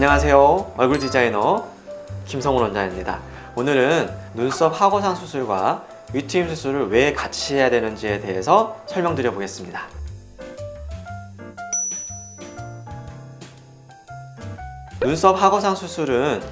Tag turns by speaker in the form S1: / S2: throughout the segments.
S1: 안녕하세요. 얼굴 디자이너 김성훈 원장입니다. 오늘은 눈썹 하거상 수술과 위트임 수술을 왜 같이 해야 되는지에 대해서 설명드려 보겠습니다. 눈썹 하거상 수술은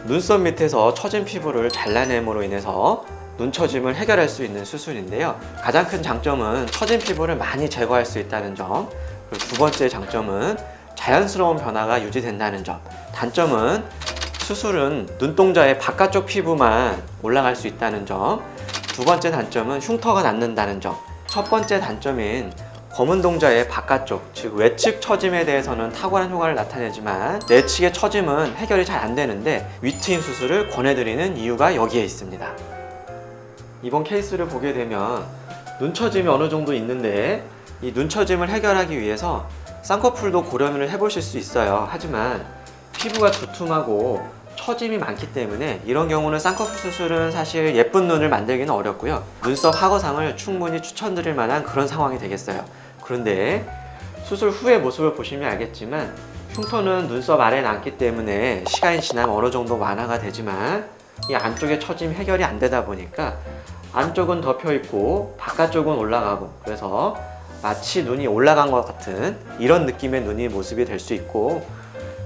S1: 눈썹 밑에서 처진 피부를 잘라냄으로 인해서 눈 처짐을 해결할 수 있는 수술인데요. 가장 큰 장점은 처진 피부를 많이 제거할 수 있다는 점, 그리고 두 번째 장점은 자연스러운 변화가 유지된다는 점. 단점은 수술은 눈동자의 바깥쪽 피부만 올라갈 수 있다는 점. 두 번째 단점은 흉터가 남는다는 점. 첫 번째 단점인 검은 동자의 바깥쪽, 즉 외측 처짐에 대해서는 탁월한 효과를 나타내지만 내측의 처짐은 해결이 잘 안 되는데 위트임 수술을 권해드리는 이유가 여기에 있습니다. 이번 케이스를 보게 되면 눈 처짐이 어느 정도 있는데 이 눈 처짐을 해결하기 위해서 쌍꺼풀도 고려를 해보실 수 있어요. 하지만 피부가 두툼하고 처짐이 많기 때문에 이런 경우는 쌍꺼풀 수술은 사실 예쁜 눈을 만들기는 어렵고요. 눈썹 하거상을 충분히 추천드릴 만한 그런 상황이 되겠어요. 그런데 수술 후의 모습을 보시면 알겠지만 흉터는 눈썹 아래에 남기 때문에 시간이 지나면 어느 정도 완화가 되지만 이 안쪽에 처짐이 해결이 안 되다 보니까 안쪽은 덮여 있고 바깥쪽은 올라가고, 그래서 마치 눈이 올라간 것 같은 이런 느낌의 눈이 모습이 될 수 있고,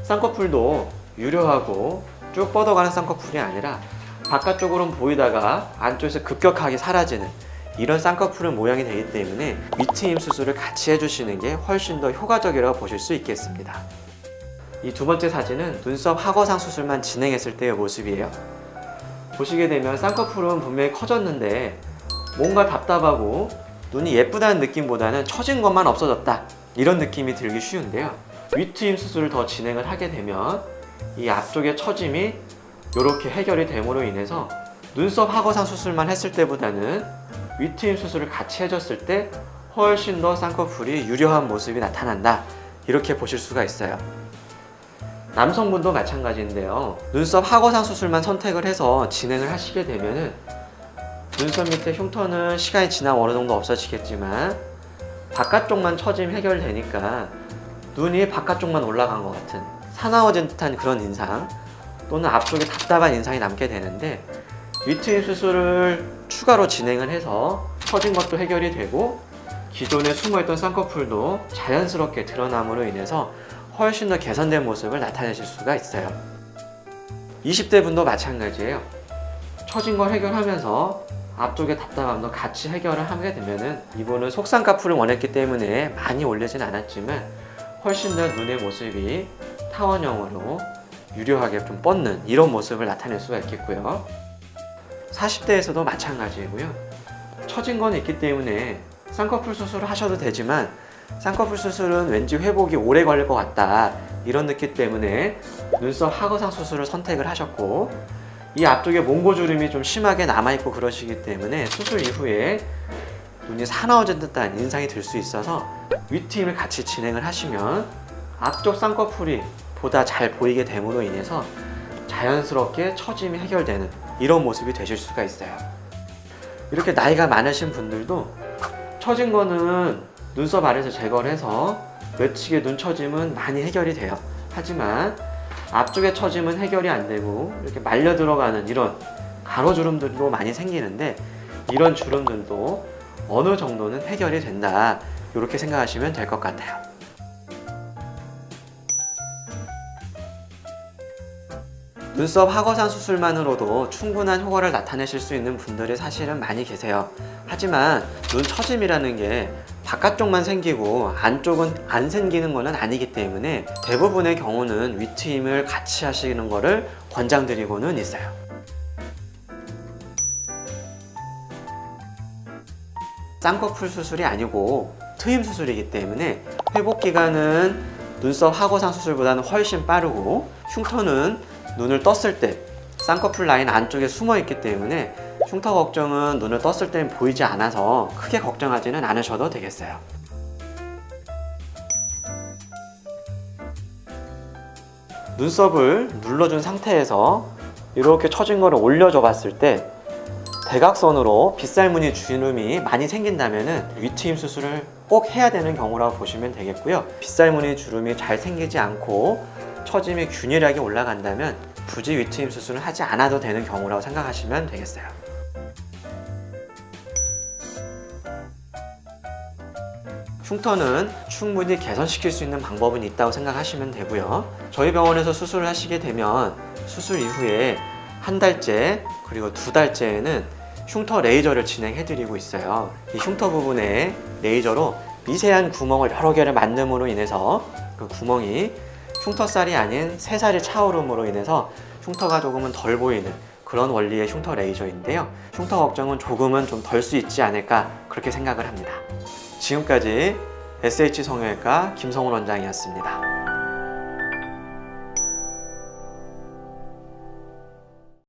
S1: 쌍꺼풀도 유려하고 쭉 뻗어가는 쌍꺼풀이 아니라 바깥쪽으로는 보이다가 안쪽에서 급격하게 사라지는 이런 쌍꺼풀은 모양이 되기 때문에 위트임 수술을 같이 해주시는 게 훨씬 더 효과적이라고 보실 수 있겠습니다. 이 두 번째 사진은 눈썹 하거상 수술만 진행했을 때의 모습이에요. 보시게 되면 쌍꺼풀은 분명히 커졌는데 뭔가 답답하고 눈이 예쁘다는 느낌보다는 처진 것만 없어졌다, 이런 느낌이 들기 쉬운데요. 위트임 수술을 더 진행을 하게 되면 이 앞쪽의 처짐이 이렇게 해결이 됨으로 인해서 눈썹 하거상 수술만 했을 때보다는 위트임 수술을 같이 해줬을 때 훨씬 더 쌍꺼풀이 유려한 모습이 나타난다, 이렇게 보실 수가 있어요. 남성분도 마찬가지인데요. 눈썹 하거상 수술만 선택을 해서 진행을 하시게 되면은 눈썹 밑에 흉터는 시간이 지나면 어느 정도 없어지겠지만 바깥쪽만 처짐 해결되니까 눈이 바깥쪽만 올라간 것 같은 사나워진 듯한 그런 인상, 또는 앞쪽에 답답한 인상이 남게 되는데 위트임 수술을 추가로 진행을 해서 처진 것도 해결이 되고 기존에 숨어있던 쌍꺼풀도 자연스럽게 드러남으로 인해서 훨씬 더 개선된 모습을 나타내실 수가 있어요. 20대 분도 마찬가지예요. 처진 걸 해결하면서 앞쪽의 답답함도 같이 해결을 하게 되면은 이분은 속쌍꺼풀을 원했기 때문에 많이 올리진 않았지만 훨씬 더 눈의 모습이 타원형으로 유려하게 좀 뻗는 이런 모습을 나타낼 수가 있겠고요. 40대에서도 마찬가지고요. 처진 건 있기 때문에 쌍꺼풀 수술을 하셔도 되지만 쌍꺼풀 수술은 왠지 회복이 오래 걸릴 것 같다, 이런 느낌 때문에 눈썹 하거상 수술을 선택을 하셨고, 이 앞쪽에 몽고주름이 좀 심하게 남아있고 그러시기 때문에 수술 이후에 눈이 사나워진 듯한 인상이 들 수 있어서 위트임을 같이 진행을 하시면 앞쪽 쌍꺼풀이 보다 잘 보이게 됨으로 인해서 자연스럽게 처짐이 해결되는 이런 모습이 되실 수가 있어요. 이렇게 나이가 많으신 분들도 처진 거는 눈썹 아래에서 제거를 해서 외측의 눈 처짐은 많이 해결이 돼요. 하지만 앞쪽의 처짐은 해결이 안 되고 이렇게 말려 들어가는 이런 가로주름들도 많이 생기는데 이런 주름들도 어느 정도는 해결이 된다, 이렇게 생각하시면 될 것 같아요. 눈썹 하거상 수술만으로도 충분한 효과를 나타내실 수 있는 분들이 사실은 많이 계세요. 하지만 눈 처짐이라는 게 바깥쪽만 생기고 안쪽은 안 생기는 것은 아니기 때문에 대부분의 경우는 위트임을 같이 하시는 것을 권장드리고는 있어요. 쌍꺼풀 수술이 아니고 트임 수술이기 때문에 회복 기간은 눈썹 하거상 수술보다는 훨씬 빠르고, 흉터는 눈을 떴을 때 쌍꺼풀 라인 안쪽에 숨어 있기 때문에 흉터 걱정은 눈을 떴을 때는 보이지 않아서 크게 걱정하지는 않으셔도 되겠어요. 눈썹을 눌러준 상태에서 이렇게 처진 거를 올려줘 봤을 때 대각선으로 빗살무늬 주름이 많이 생긴다면 위트임 수술을 꼭 해야 되는 경우라고 보시면 되겠고요. 빗살무늬 주름이 잘 생기지 않고 처짐이 균일하게 올라간다면 굳이 위트임 수술을 하지 않아도 되는 경우라고 생각하시면 되겠어요. 흉터는 충분히 개선시킬 수 있는 방법은 있다고 생각하시면 되고요. 저희 병원에서 수술을 하시게 되면 수술 이후에 한 달째 그리고 두 달째에는 흉터 레이저를 진행해 드리고 있어요. 이 흉터 부분에 레이저로 미세한 구멍을 여러 개를 만듦으로 인해서 그 구멍이 흉터살이 아닌 새살이 차오름으로 인해서 흉터가 조금은 덜 보이는 그런 원리의 흉터 레이저인데요. 흉터 걱정은 조금은 좀 덜 수 있지 않을까 그렇게 생각을 합니다. 지금까지 SH 성형외과 김성훈 원장이었습니다.